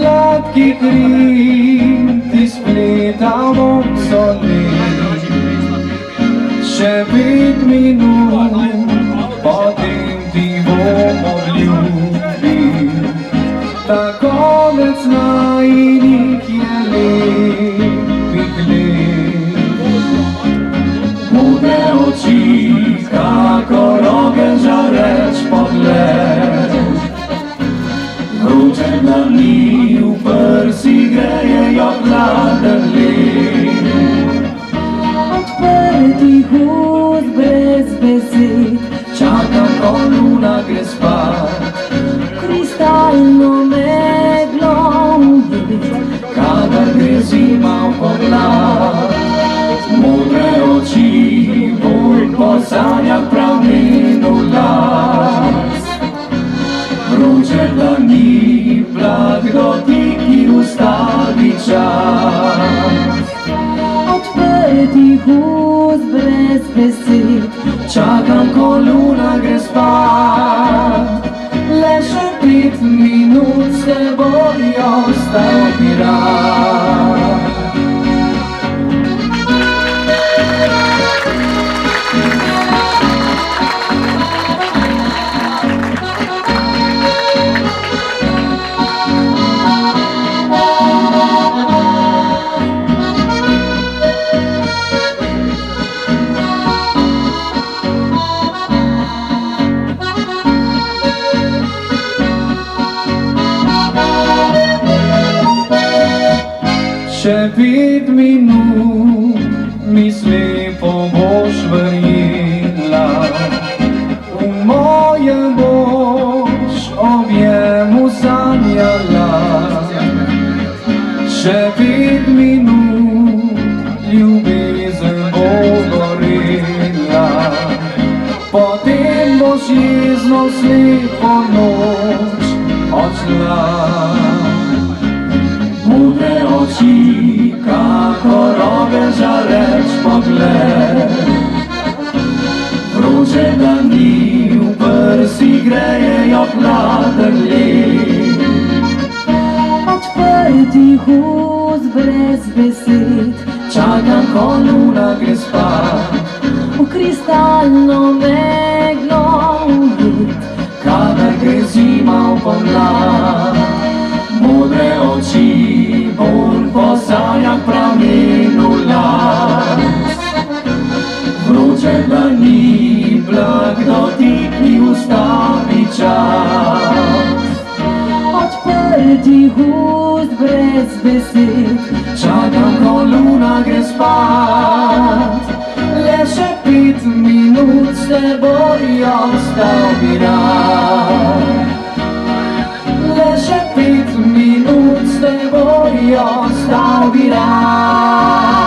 Sladki kri ti spletamo soli, še 5 minut, potem ti bomo ljubili. Ta konec najinih je lepih let. Modre oči, kakor ogenj žareč pogled, vroče dlani v prsi grejejo hladen led. Odprtih ust brez besed Čakam, ko luna gre spat, kristalno meglo ujet. kadar gre zima v pomlad. Modre oči, bolj po sanjah pramenu las. Vroče dlani, blag dotik, ki ustavi čas. Odprtih ust brez besed Čakam, ko luna gre spat, le še 5 minut s teboj ostal bi rad. Še 5 minut, mi slepo boš verjela, v mojem boš objemu sanjala. Še 5 minut, ljubezen bo gorela, potem boš jezno slepo noč odšla. Modre oči, kakor ogenj žareč pogled, vroče dlani v prsi grejejo hladen led. Odprtih ust brez besed Čakam, ko luna gre spat, v kristalno meglo ujet. kadar gre zima v pomlad. Modre oči, bolj po sanjah pramenu las. Vroče dlani, blag dotik, ki ustavi čas. Odprtih ust brez besed Čakam, ko luna gre spat, le še 5 minut s teboj ostal bi rad. Le še 5 minut s teboj ostal bi rad.